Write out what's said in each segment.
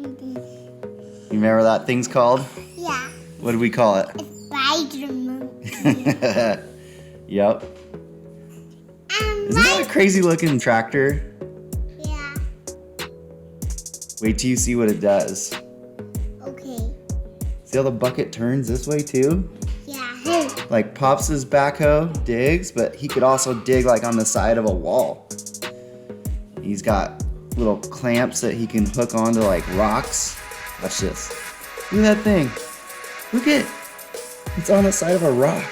You remember that thing's called? Yeah. What do we call it? Spider-Man. Yep. Isn't that a crazy looking tractor? Yeah. Wait till you see what it does. Okay. See how the bucket turns this way too? Yeah. Like Pops' backhoe digs, but he could also dig like on the side of a wall. He's got little clamps that he can hook onto like rocks. Watch this. Look at that thing. Look it. It's on the side of a rock.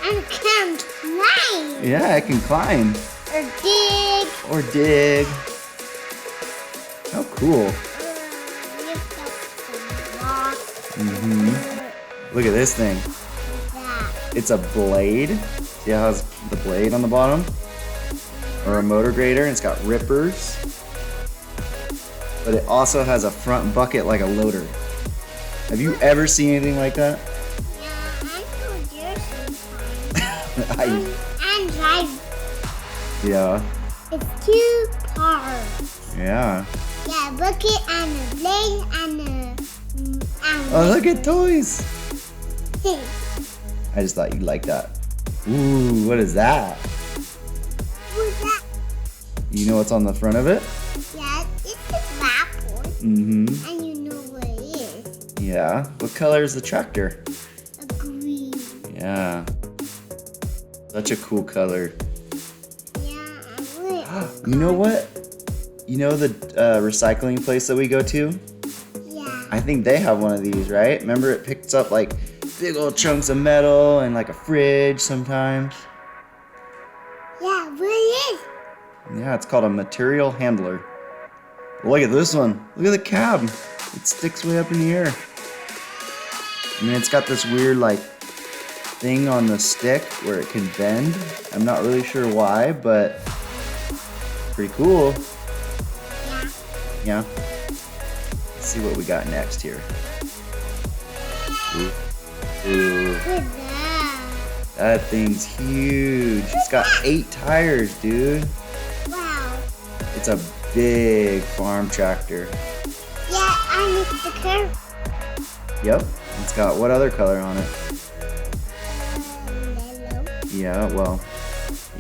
And can climb. Yeah, it can climb. Or dig. How cool. Lift up some rocks. Look at this thing. That. It's a blade. See how it has the blade on the bottom? Or a motor grader, and it's got rippers. But it also has a front bucket like a loader. Have you ever seen anything like that? Yeah, I'm so dear sometimes. And drive. Yeah. It's 2 cars. Yeah. Yeah, a bucket and a blade and a... Oh, look at toys. thing. I just thought you'd like that. Ooh, what is that? What's that? You know what's on the front of it? Yeah, it's a apple. Mm-hmm. And you know what it is. Yeah. What color is the tractor? A green. Yeah. Such a cool color. Yeah, I would. You know what? You know the recycling place that we go to? Yeah. I think they have one of these, right? Remember it picks up like big old chunks of metal and like a fridge sometimes? Yeah, what it is? Yeah, it's called a material handler. Look at this one. Look at the cab. It sticks way up in the air. And then it's got this weird like thing on the stick where it can bend. I'm not really sure why, but pretty cool. Yeah. Yeah. Let's see what we got next here. Ooh. Ooh. What's that? That thing's huge. It's got 8 tires, dude. Wow. It's a big farm tractor. Yeah, and it's the curve. Yep. It's got what other color on it? Yellow. Yeah, well,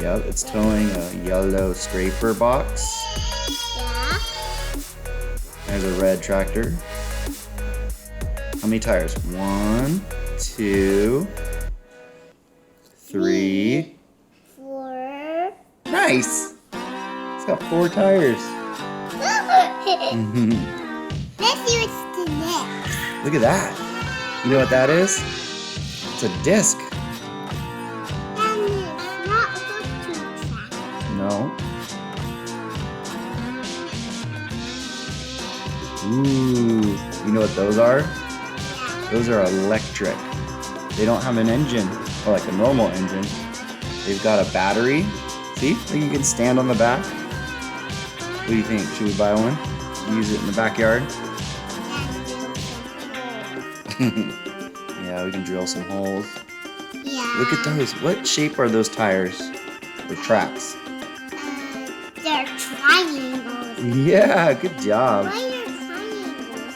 yep. It's towing a yellow scraper box. Yeah. There's a red tractor. How many tires? 1, 2, 3. 4. Nice. It's got 4 tires. Mhm. Let's see what's the next. Look at that. You know what that is? It's a disc. And it's not hooked to a track. No. Ooh. You know what those are? Yeah. Those are electric. They don't have an engine, or like a normal engine. They've got a battery. See? Like you can stand on the back. What do you think? Should we buy one? Use it in the backyard? Yeah, we can drill some holes. Yeah. Look at those. What shape are those tires? Or tracks? They're triangles. Yeah, good job. Why are triangles?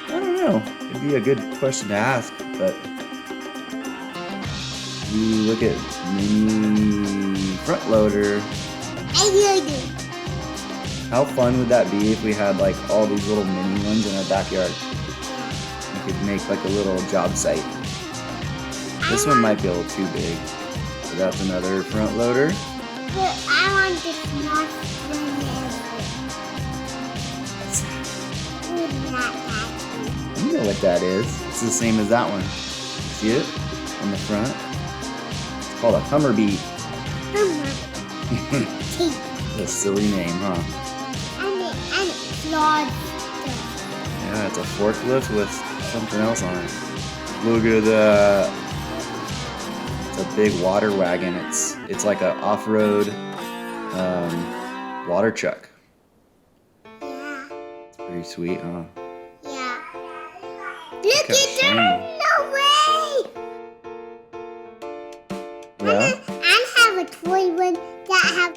I don't know. It'd be a good question to ask, but ooh, look at mini front loader. I do. How fun would that be if we had like all these little mini ones in our backyard? We could make like a little job site. This one might be a little too big. So that's another front loader. But I want this not whenever. Not that. You know what that is. It's the same as that one. See it? On the front. It's called a Hummerbee. What a silly name, huh? And it flies stuff. Yeah, it's a forklift with something else on it. Look at that. It's a big water wagon. It's like an off-road water truck. Yeah. It's pretty sweet, huh? Yeah. Look how at shiny. that! No way! Yeah? I have a toy one that have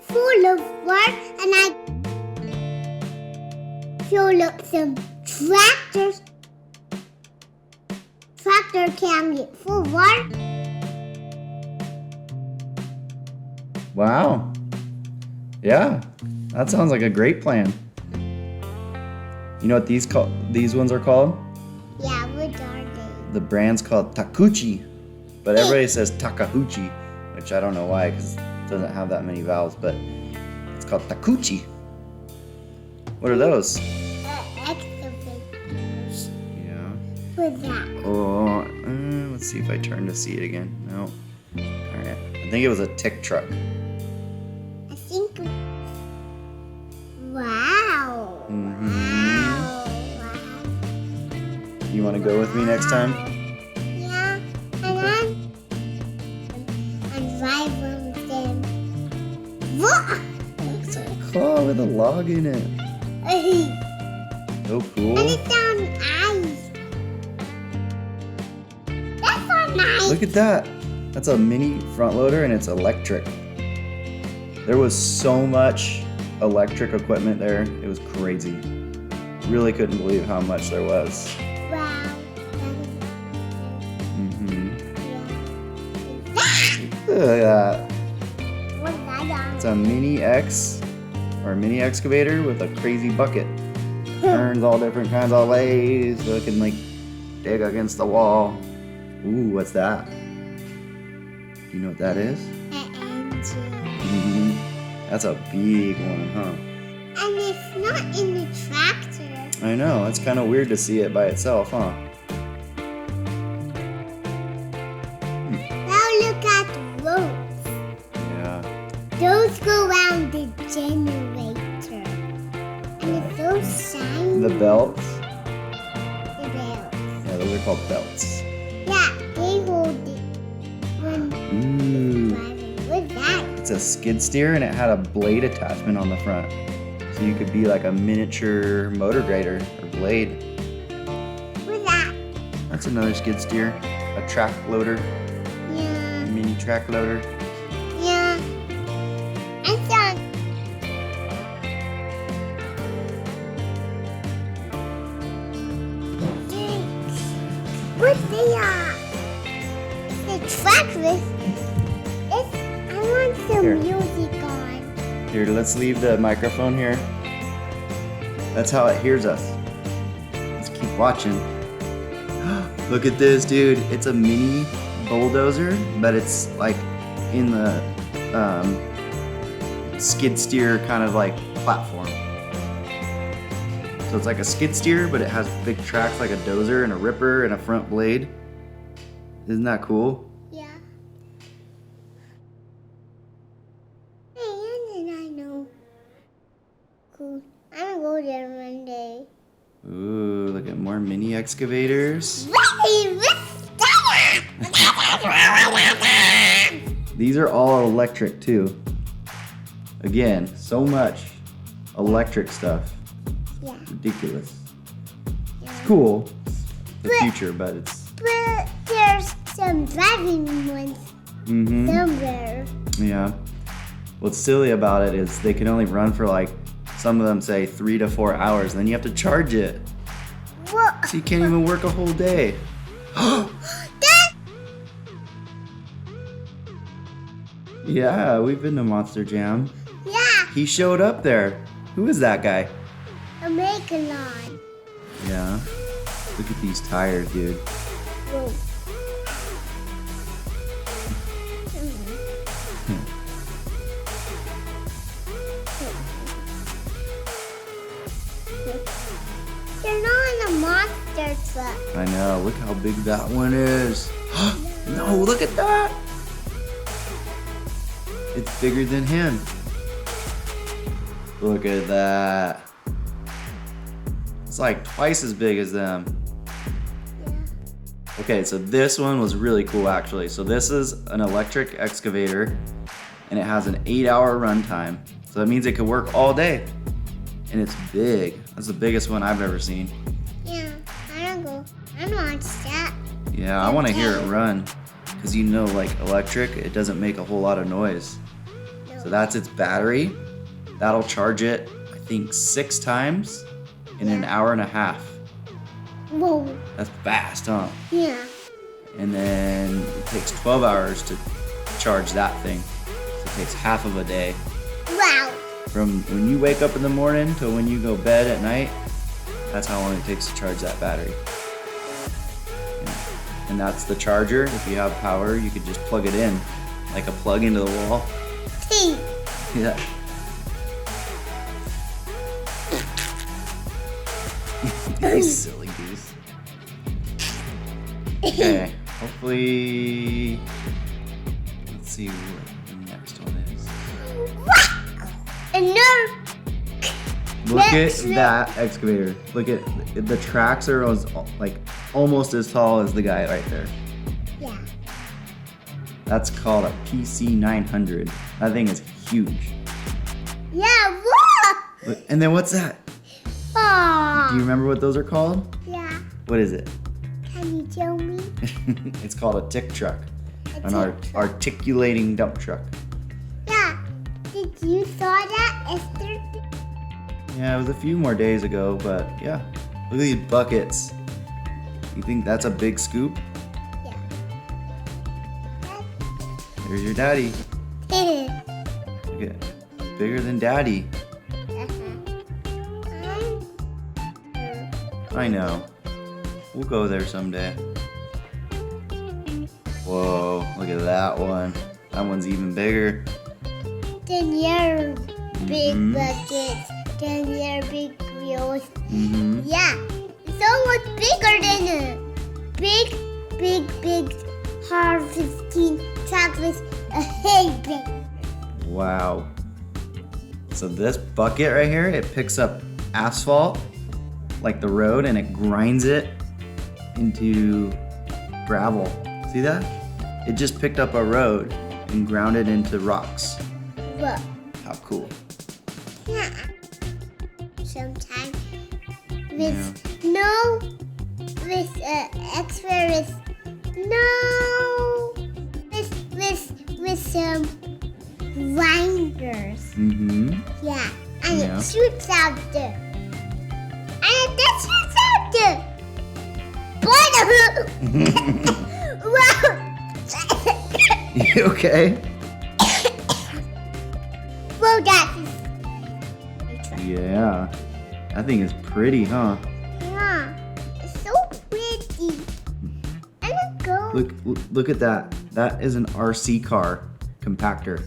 full of work, and I fuel up some tractors. Tractor can get full water. Wow. Yeah, that sounds like a great plan. You know what these ones are called? Yeah, what are they? The brand's called Takuchi, but everybody says Takahouchi, which I don't know why because it doesn't have that many vowels, but it's called Takuchi. What are those? Excavators. Yeah. What's that? Oh, let's see if I turn to see it again. No. All right. I think it was a tick truck. I think. Wow. Mhm. Wow. You want to go with me next time? Yeah. And then drive one with them. What? It's a claw with a log in it. So cool. And it's on ice. That's so nice. Look at that. That's a mini front loader and it's electric. There was so much electric equipment there. It was crazy. Really couldn't believe how much there was. Wow. Look at that. What's that on? It's a mini X or mini excavator with a crazy bucket. Turns all different kinds of ways so it can like dig against the wall. Ooh, what's that? You know what that is? An engine. Mhm. That's a big one, huh? And it's not in the tractor. I know, it's kind of weird to see it by itself, huh? Now look at the ropes. Yeah. Those go around the generator. And it's so shiny. The belts? The bells. Yeah, those are called belts. Yeah, they hold it when Ooh. driving. What's that? It's a skid steer and it had a blade attachment on the front. So you could be like a miniature motor grader or blade. What's that? That's another skid steer. A track loader, Yeah. mini track loader. Yeah. And son. What they are? The tractor. I want some Here. music on. Here, let's leave the microphone here. That's how it hears us. Let's keep watching. Look at this, dude. It's a mini bulldozer, but it's like in the skid steer kind of like platform. So it's like a skid steer, but it has big tracks like a dozer and a ripper and a front blade. Isn't that cool? Yeah. Hey, and then I know. Cool. I'm gonna go there one day. Ooh, look at more mini excavators. These are all electric too. Again, so much electric stuff. Yeah. Ridiculous. Yeah. It's cool. The future, but it's But there's some driving ones somewhere. yeah. What's silly about it is they can only run for like some of them say 3 to 4 hours, and then you have to charge it. What? So you can't even work a whole day. That Yeah, we've been to Monster Jam. yeah, He showed up there. Who is that guy? a Megalon. Yeah. Look at these tires, dude. Whoa. They're not in a monster truck. I know. Look how big that one is. No, look at that. It's bigger than him. Look at that. It's like twice as big as them. Yeah. Okay, so this one was really cool actually. So this is an electric excavator and it has an 8-hour runtime. So that means it could work all day. And it's big. That's the biggest one I've ever seen. Yeah, I don't go. I don't watch that. Yeah, I want to hear it run. Because you know, like electric, it doesn't make a whole lot of noise. So that's its battery. That'll charge it, I think, 6 times. in an hour and a half. Whoa. That's fast, huh? Yeah. And then it takes 12 hours to charge that thing. So it takes half of a day. Wow. From when you wake up in the morning to when you go bed at night, that's how long it takes to charge that battery. Yeah. And that's the charger. If you have power, you could just plug it in, like a plug into the wall. Hey. Yeah. You silly goose. Okay, hopefully, let's see what the next one is. Another. Look Next at one. that excavator. Look at the tracks are like almost as tall as the guy right there. Yeah. That's called a PC 900. That thing is huge. Yeah. What? Look, and then what's that? Aww. Do you remember what those are called? Yeah. What is it? Can you tell me? It's called a tick truck. An tick truck. articulating dump truck. Yeah. Did you saw that yesterday? Yeah, it was a few more days ago, but yeah. Look at these buckets. You think that's a big scoop? Yeah. There's your daddy. Uh-huh. Look at bigger than daddy. I know. We'll go there someday. Whoa, look at that one. That one's even bigger. Then your big Mhm. buckets. Then your big wheels. Mm-hmm. Yeah. It's almost bigger than a big harvesting truck with a hay bin. Wow. So this bucket right here, it picks up asphalt, like the road, and it grinds it into gravel. See that? It just picked up a road and ground it into rocks. Look. How cool. Yeah. Sometimes with no, with experts, no, with some grinders. Mm-hmm. Yeah, and Yeah. it shoots out there, and that shoots out there. Wow. You okay? Well, that's Yeah. That thing is pretty, huh? yeah, it's so pretty. And it goes. Look at that. That is an RC car compactor.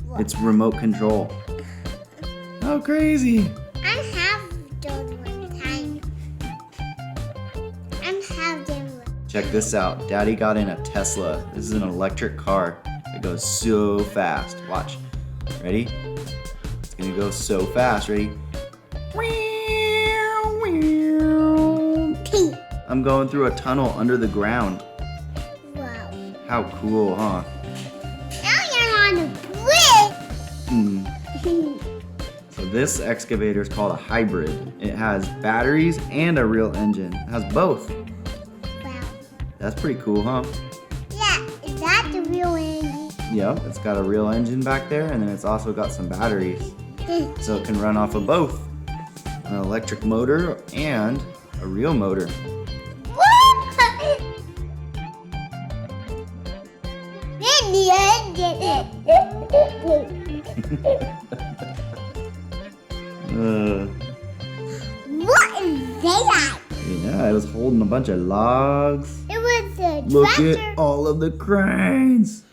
What? It's remote control. How crazy. I have done one time. I have done one. Check this out. Daddy got in a Tesla. This is an electric car. It goes so fast. Watch. Ready? It's gonna go so fast. Ready? I'm going through a tunnel under the ground. Wow. How cool, huh? Now you're on a bridge. Hmm. So this excavator is called a hybrid. It has batteries and a real engine. It has both. Wow. That's pretty cool, huh? Yeah, is that the real engine? Yep, it's got a real engine back there, and then it's also got some batteries. So it can run off of both. An electric motor and a real motor. Then the What is that? Yeah, it was holding a bunch of logs. It was a Look tractor. at all of the cranes.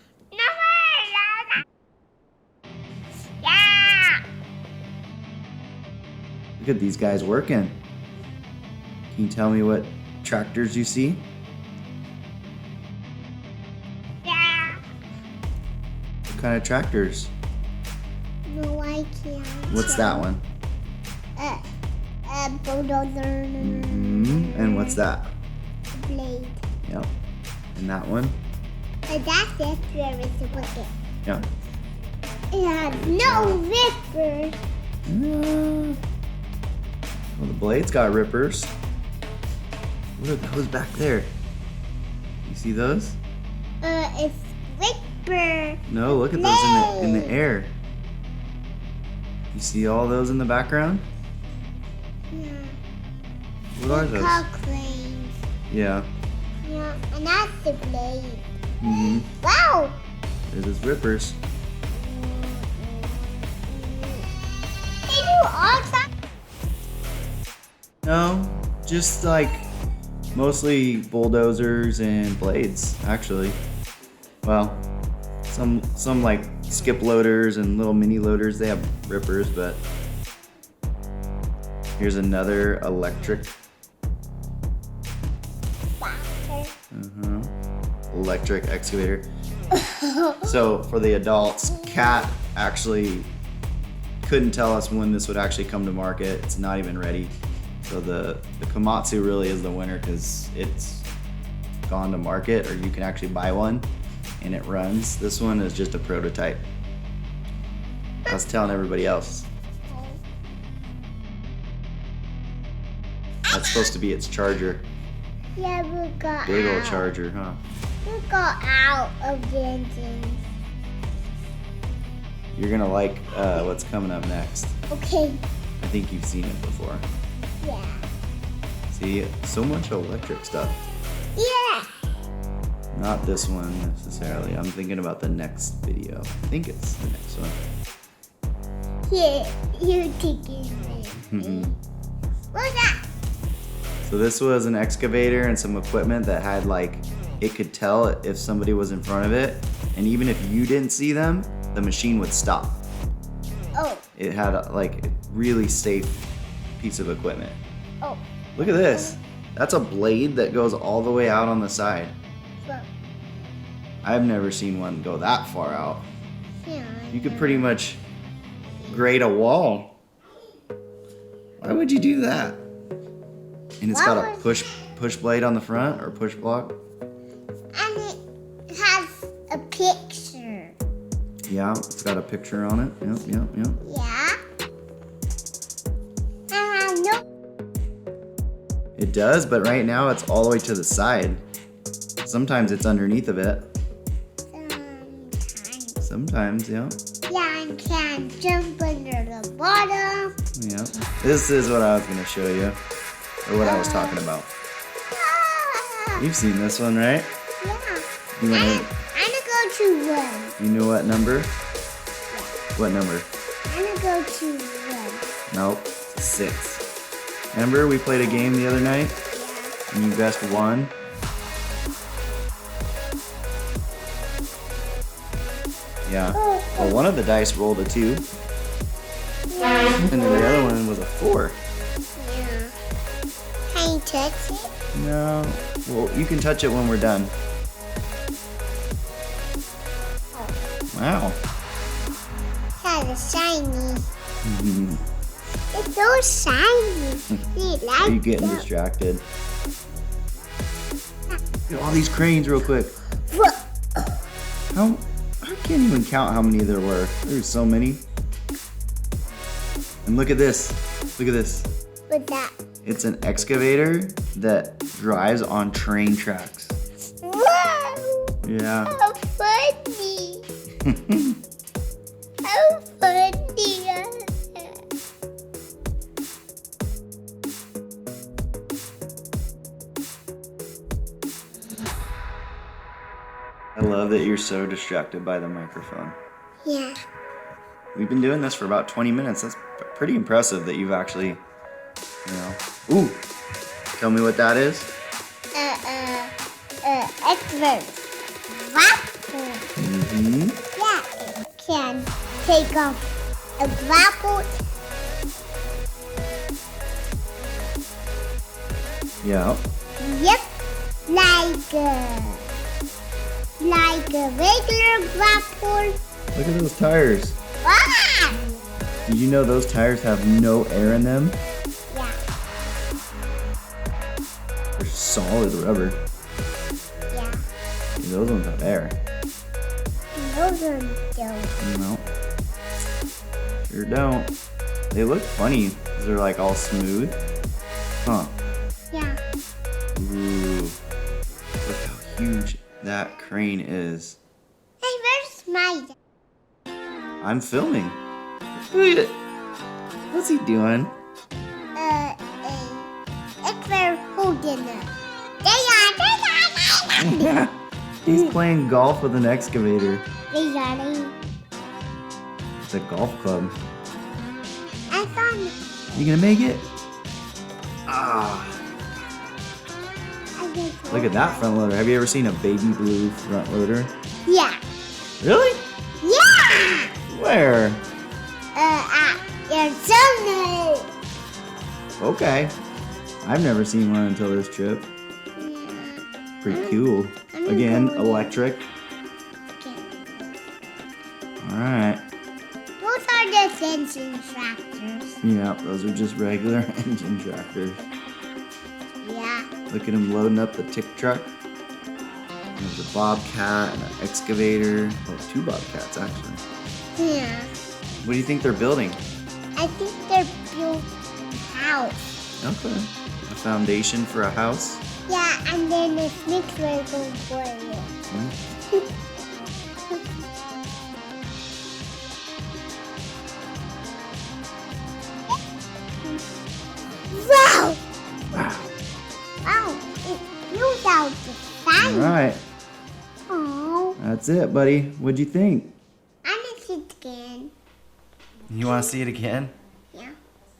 Yeah. Look at these guys working. Can you tell me what tractors you see? Yeah. What kind of tractors? No, I can't. What's that one? Bulldozer. And what's that? Blade. Yep. And that one? That's it. Where is the bucket? Yep. It has no rippers. Well, the blade's got rippers. What are those back there? You see those? It's ripper. No, look at those in the air. You see all those in the background? Yeah. What are They're those? called cranes. Yeah. Yeah, and that's the blade. Mm-hmm. Wow! There's his rippers. They do all that. No, just like mostly bulldozers and blades, actually. Well, some like skip loaders and little mini loaders, they have rippers, but here's another electric. Electric excavator. So for the adults, Cat actually couldn't tell us when this would actually come to market. It's not even ready. So the Komatsu really is the winner because it's gone to market, or you can actually buy one and it runs. This one is just a prototype. I was telling everybody else. That's supposed to be its charger. Yeah, we got Big out. old charger, huh? We got out of the engine. You're gonna like what's coming up next. Okay. I think you've seen it before. Yeah. See, so much electric stuff. Yeah. Not this one necessarily. I'm thinking about the next video. I think it's the next one. Here, you take it. What's that? So this was an excavator and some equipment that had like, it could tell if somebody was in front of it, and even if you didn't see them, the machine would stop. Oh. It had like a really safe piece of equipment. Oh. Look at this. That's a blade that goes all the way out on the side. Well, I've never seen one go that far out. yeah. You could pretty much grade a wall. Why would you do that? And it's got a push blade on the front, or push block. And it has a picture. Yeah, it's got a picture on it. Yep. Yeah. And I know. It does, but right now it's all the way to the side. Sometimes it's underneath of it. Sometimes, yeah. Yeah, and can jump under the bottom. Yeah. This is what I was gonna show you, or what I was talking about. Ah, You've seen this one, right? yeah. You wanna, I'm gonna go to one. you know what number? What number? I'm gonna go to one. Nope, 6. Remember we played a game the other night Yeah. and you guessed 1? Yeah. Well, one of the dice rolled a 2, Yeah. and then the other one was a 4. Yeah. Can you touch it? No. Well, you can touch it when we're done. Wow. It's shiny. It's so shiny. You like Are you getting that? distracted? Look at all these cranes real quick. How? I can't even count how many there were. There's so many. And look at this. Look at this. What's that? It's an excavator that drives on train tracks. Whoa! Yeah. How funny! How funny! I love that you're so distracted by the microphone. Yeah. We've been doing this for about 20 minutes. That's pretty impressive that you've actually, you know. Ooh! Tell me what that is. Expert. Grapple. Mm-hmm. Yeah, it can take off a grapple. Yeah. Yep. Like a regular grapple. Look at those tires. Ah! Did you know those tires have no air in them? Yeah. They're solid rubber. Yeah. Those ones have air. Those ones don't. No. Sure don't. They look funny. They're like all smooth. Huh. Yeah. Ooh. Look how huge that crane is. Hey, where's my dad? I'm filming. Look at it. What's he doing? holding it. They are. He's playing golf with an excavator. They are. It's a golf club. I found it. You gonna make it? Ah. I just Look at that front loader. Have you ever seen a baby blue front loader? Yeah. Really? Yeah. Where? At Arizona. Okay. I've never seen one until this trip. Yeah. Pretty cool. I'm Again, going- electric. Okay. Alright. Those are the fencing tractors. Yeah, those are just regular engine tractors. Yeah. Look at him loading up the tick truck. There's a bobcat and an excavator. Oh, 2 bobcats actually. Yeah. What do you think they're building? I think they're built a house. Okay. A foundation for a house? Yeah, and then the snakes will go for it. Hmm. Wow! Wow. Wow! It blew out the fan. Alright. Oh, That's it, buddy. What'd you think? I miss it again. You want to see it again?